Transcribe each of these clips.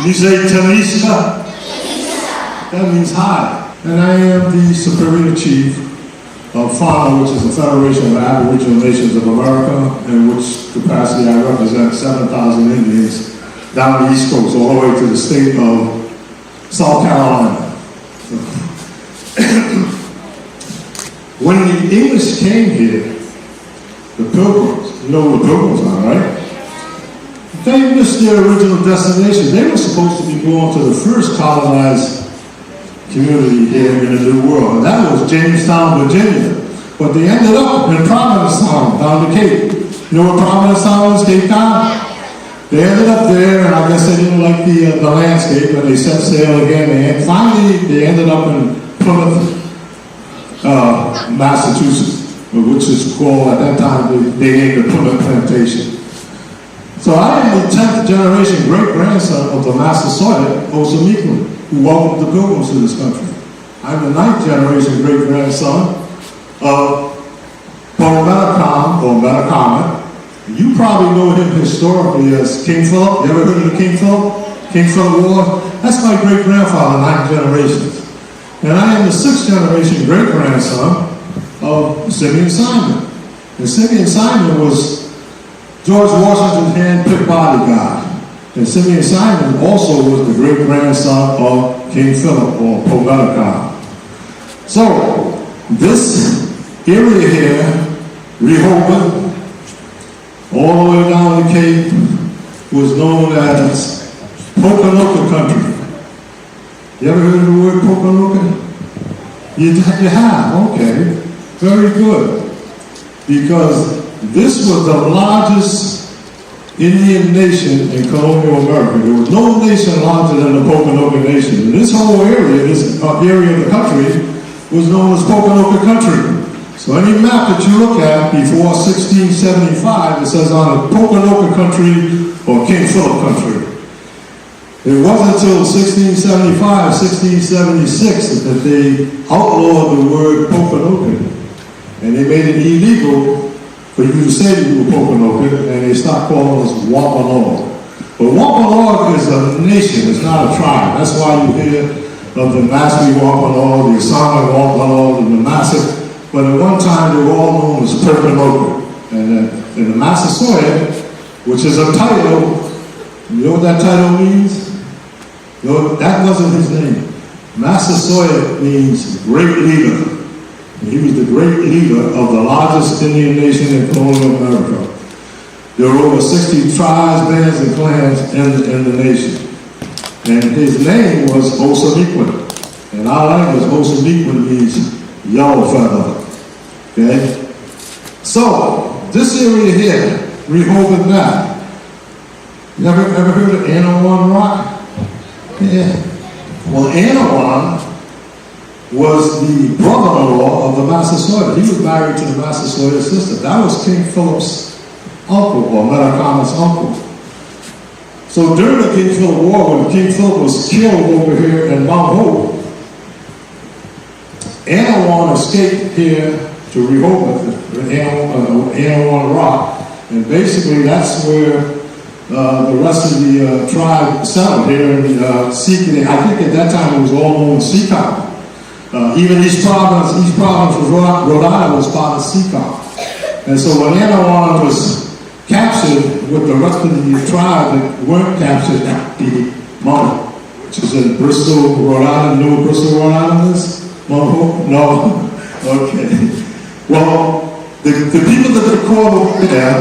You say Talisa? That means high. And I am the Superior Chief of FANA, which is the Federation of Aboriginal Nations of America, in which capacity I represent 7,000 Indians down the East Coast, all the way to the state of South Carolina. When the English came here, the Pilgrims, you know what the Pilgrims are, right? They missed their original destination. They were supposed to be going to the first colonized community here in the New World, and that was Jamestown, Virginia. But they ended up in Provincetown, down the Cape. You know what Provincetown is, Cape Town? They ended up there, and I guess they didn't like the landscape, and they set sail again. And finally, they ended up in Plymouth, Massachusetts, which is called, at that time, they named the Plymouth Plantation. So I am the 10th generation great-grandson of the Massasoit Osamequin, who welcomed the Pilgrims to this country. I'm the 9th generation great-grandson of Pokanoket, or Metacomet. You probably know him historically as King Philip. You ever heard of the King Philip? King Philip War? That's my great-grandfather, 9 generations. And I am the 6th generation great-grandson of Simeon Simon. And Simeon Simon was George Washington's hand-picked bodyguard. And Simeon Simon also was the great-grandson of King Philip, or Pokanoket. So, this area here, Rehoboth, all the way down the Cape, was known as Pokanoket country. You ever heard of the word Pokanoket? You have, okay. Very good. Because this was the largest Indian nation in colonial America. There was no nation larger than the Pokanoket nation. And this whole area, this area of the country, was known as Pokanoket country. So any map that you look at before 1675, it says on a Pokanoket country or King Philip country. It wasn't until 1675, 1676 that they outlawed the word Pokanoket. And they made it illegal for you to say you were Pokanoket, and they stopped calling us Wampanoag. But Wampanoag is a nation, it's not a tribe. That's why you hear of the Massey Wampanoag, the Asana Wampanoag, and the Massac. But at one time they were all known as Pokanoket. And the Massasoit, which is a title, you know what that title means? You know, that wasn't his name. Massasoit means great leader. He was the great leader of the largest Indian nation in colonial America. There were over 60 tribes, bands, and clans in the nation. And his name was Osamiquin. In our language, Osamiquin means yellow feather. Okay? So, this area here, Rehoboth now. You ever heard of Anawan Rock? Yeah. Well, Anawan was the brother-in-law of the Massasoit. He was married to the Massasoit sister. That was King Philip's uncle, or Metacommon's uncle. So during the King Philip War, when King Philip was killed over here in Mount Hope, Anawan escaped here to Rehoboth, Anawan Rock, and basically that's where the rest of the tribe settled here in Seacon. I think at that time it was all known as Seacon. Even East Providence was Rhode Island was part of Seacon. And so when Anawan was captured with the rest of the tribe that weren't captured at the Mount, which is in Bristol, Rhode Island. You know what Bristol, Rhode Island is? No? Okay. Well, the people that they called over there,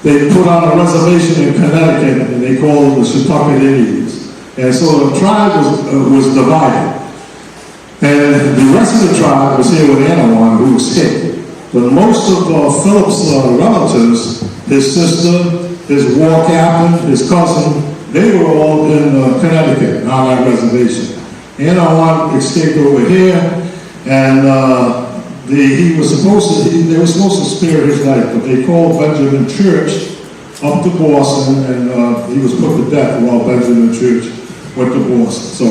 they put on a reservation in Connecticut, and they called them the Setauket Indians. And so the tribe was divided. And the rest of the tribe was here with Anawan, who escaped. But most of Philip's relatives, his sister, his war captain, his cousin, they were all in Connecticut on that reservation. Anawan escaped over here, and they were supposed to spare his life, but they called Benjamin Church up to Boston, and he was put to death while Benjamin Church went to Boston. So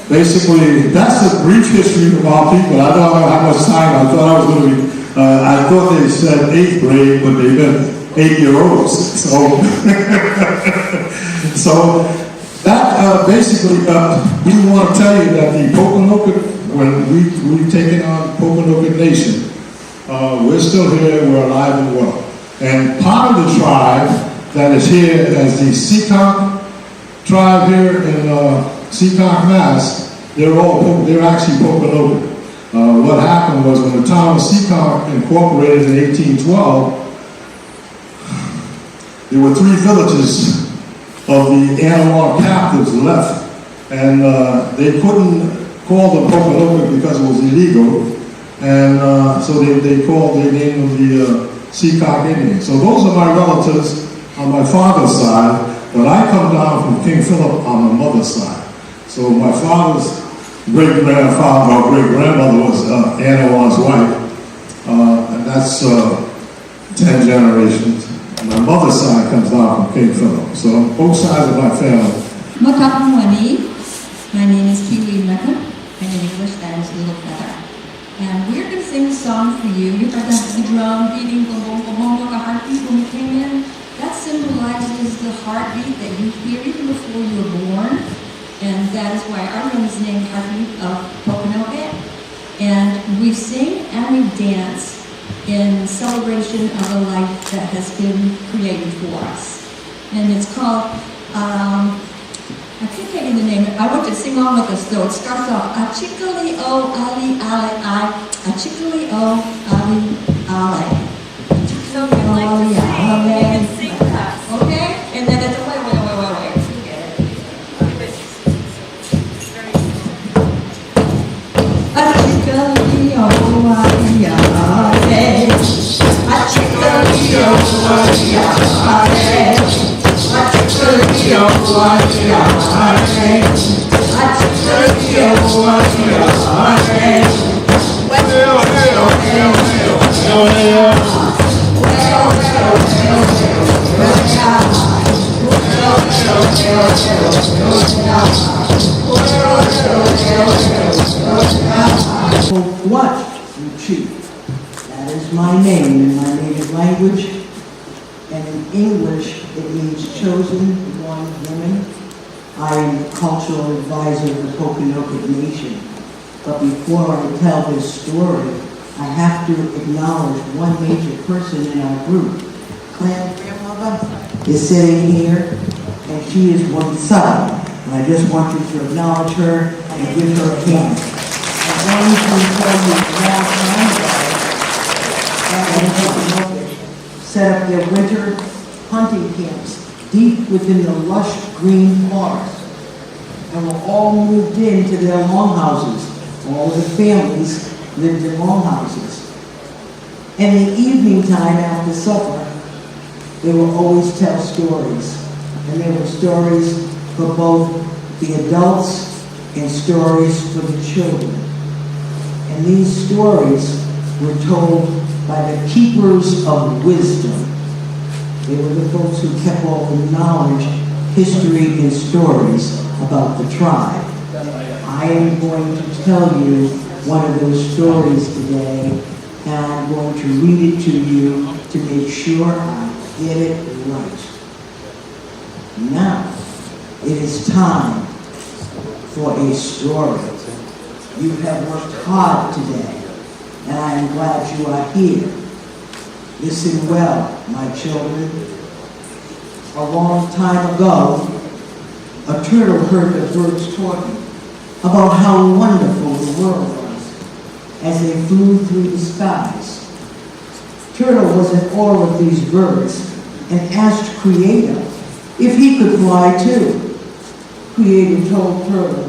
basically, that's the brief history of our people. I don't know how much time I thought I was going to be. I thought they said 8th grade, but they meant 8-year-olds. So that basically, we want to tell you that the Pokanoket, when we've taken on Pokanoket Nation, we're still here, we're alive and well. And part of the tribe that is here as the Seacon tribe here in Seacon, Mass, they're actually Pokanoket. What happened was when the town of Seacon incorporated in 1812, there were 3 villages of the Anawan captives left, and they couldn't call them Pokanoket because it was illegal, and so they named them the Seacon Indians. So those are my relatives on my father's side, but I come down from King Philip on my mother's side. So my father's great-grandfather or great-grandmother was Anawan's wife, and that's 10 generations. My mother's side comes down from King Philip. So both sides of my family. My name is Kiwi Mecca, and in English that is Little Feather. And we're going to sing a song for you. You heard the drum beating, boom, boom, boom, boom, like a heartbeat when you came in. That symbolizes the heartbeat that you hear even before you were born. And that is why our room is named Heartbeat of Pokanoket. And we sing and we dance in celebration of a life that has been created for us. And it's called, I keep taking the name, I want you to sing along with us though. It starts off, Achikali O Ali Ali I, Achikali O Ali Ali. So if you'd like to sing, you can sing with us. Okay? And then it's, wait. Achikali O Ali Ali. Achikali O Ali Ali. Achikali O Ali Ali. Achikali O Ali What, you chief? That is my name in my native language, and in English it means chosen one woman. I am the cultural advisor of the Pokanoket Nation. But before I tell this story, I have to acknowledge one major person in our group. Clan grandmother is sitting here, and she is one son. And I just want you to acknowledge her and give her a hand. I'm going to tell you last time that set up their winter hunting camps deep within the lush green forest, and were all moved into their longhouses. All of the families lived in longhouses. And in the evening time after supper, they would always tell stories. And there were stories for both the adults and stories for the children. And these stories were told by the keepers of wisdom. They were the folks who kept all the knowledge, history, and stories about the tribe. I am going to tell you one of those stories today, and I'm going to read it to you to make sure I get it right. Now, it is time for a story. You have worked hard today, and I am glad you are here. Listen well, my children. A long time ago, a turtle heard the birds talking about how wonderful the world was as they flew through the skies. Turtle was in awe of these birds and asked Creator if he could fly too. Creator told Turtle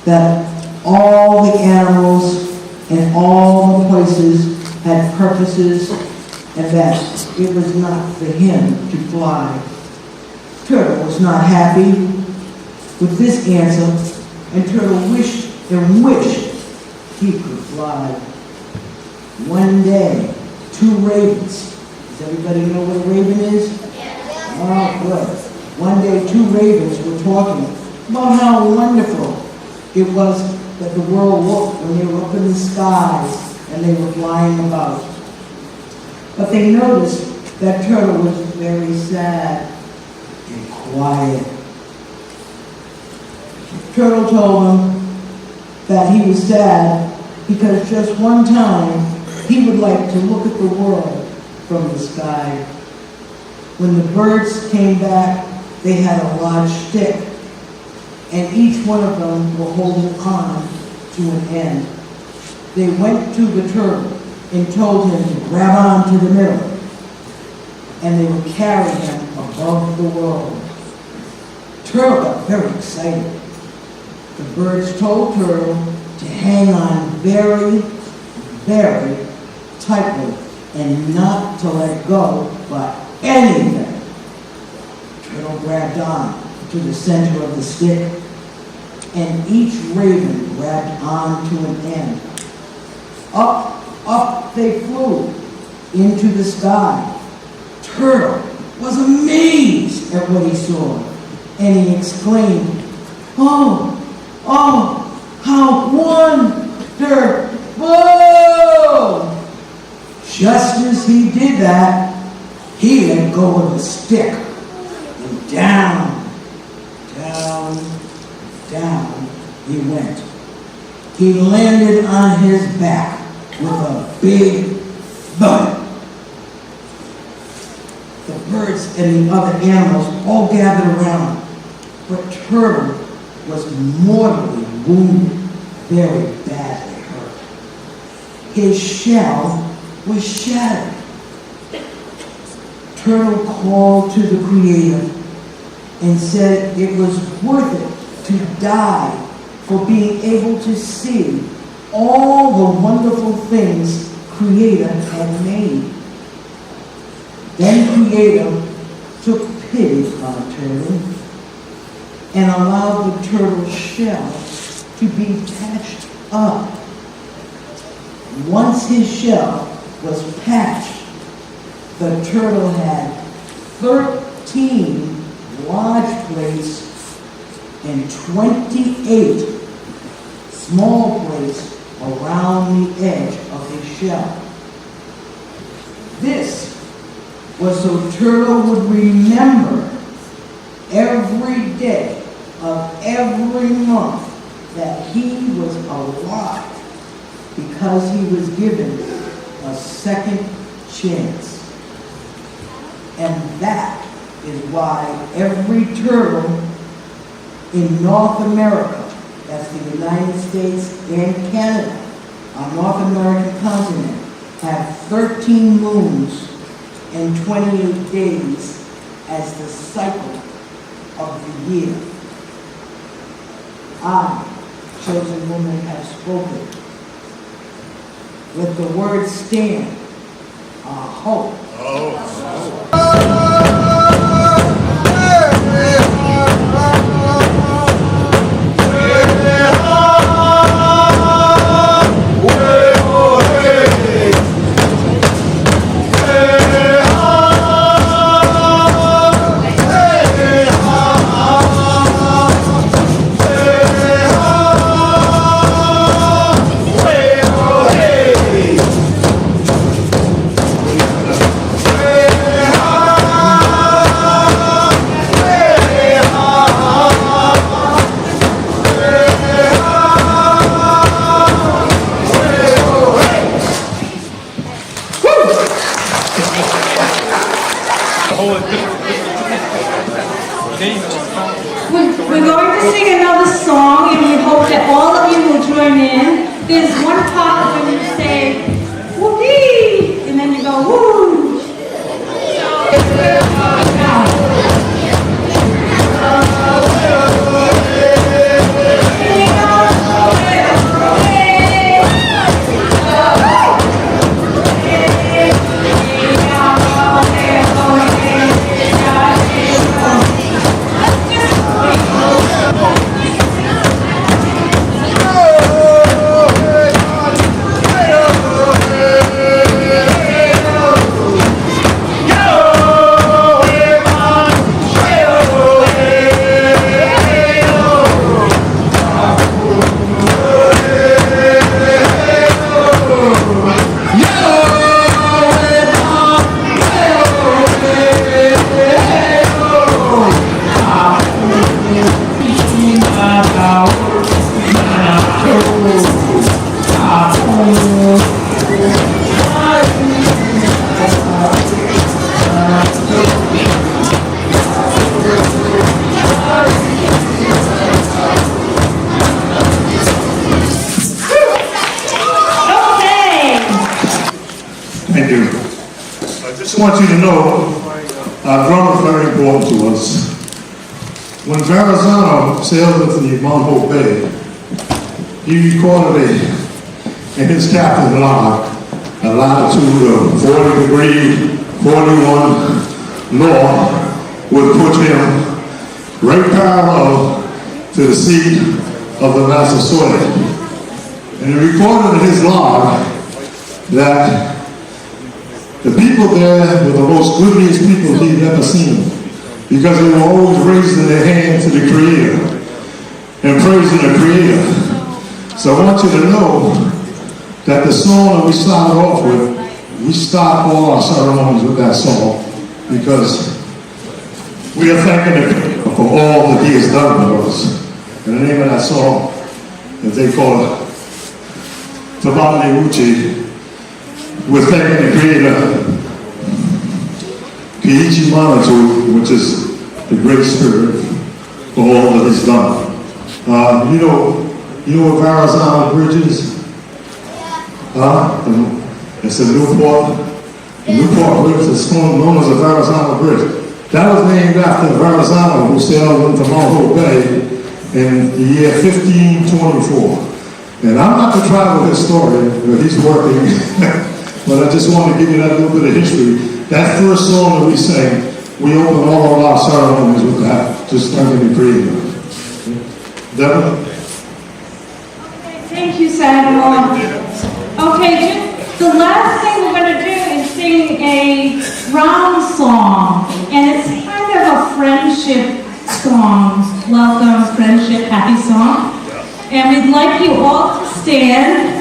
that all the animals and all the places had purposes and that it was not for him to fly. Turtle was not happy with this answer, and Turtle wished and wished he could fly. One day, two ravens. Does everybody know what a raven is? Oh, good. One day, two ravens were talking about how wonderful it was that the world looked when they were up in the skies and they were flying about. But they noticed that Turtle was very sad and quiet. Turtle told them that he was sad because just one time he would like to look at the world from the sky. When the birds came back, they had a large stick, and each one of them were holding on to an end. They went to the turtle and told him to grab on to the middle, and they would carry him above the world. Turtle got very excited. The birds told Turtle to hang on very, very tightly and not to let go by anything. Turtle grabbed on to the center of the stick, and each raven grabbed on to an end. Up they flew into the sky. Turtle was amazed at what he saw, and he exclaimed, "Oh, how wonderful!" Just as he did that, he let go of the stick, and down he went. He landed on his back with a big thud. The birds and the other animals all gathered around, but Turtle was mortally wounded, very badly hurt. His shell was shattered. Turtle called to the Creator and said it was worth it to die for being able to see all the wonderful things Creator had made. Then Creator took pity on Turtle and allowed the turtle's shell to be patched up. Once his shell was patched, the turtle had 13 large plates and 28 small plates around the edge of his shell. This was so Turtle would remember every day of every month that he was alive because he was given a second chance. And that is why every turtle in North America, that's the United States and Canada, our North American continent, have 13 moons and 28 days as the cycle of the year. I, chosen woman, have spoken. Let the word stand. Our hope. We're going to sing another song, and we hope that all of you will join in. There's one part when you say, whoopee, and then you go, woo. Thank you. I just want you to know our drum is very important to us. When Verrazano sailed into the Mount Hope Bay, he recorded in his captain's log a latitude of 40 degree 41 north would put him right parallel to the seat of the Massasoit. And he recorded in his log that the people there were the most goodliest people he'd ever seen, because they were always raising their hand to the Creator and praising the Creator. So I want you to know that the song that we started off with, we start all our ceremonies with that song, because we are thanking the Creator for all that He has done for us. And the name of that song, as they call it, Tabale Uchi, we're thanking the Creator, Kiichi Manatu, which is the Great Spirit, for all that He's done. You know what Verrazano Bridge is? It's a Newport Bridge. It's known as the Verrazano Bridge. That was named after Verrazano, who sailed into Mount Hope Bay in the year 1524. And I'm not the tribal historian, but he's working. But I just want to give you that little bit of history. That first song that we sang, we open all of our ceremonies with that, just thanking the Creator. Deborah? Okay, thank you, Samuel. Okay, the last thing we're going to do is sing a round song, and it's kind of a friendship song, welcome, friendship, happy song. And we'd like you all to stand.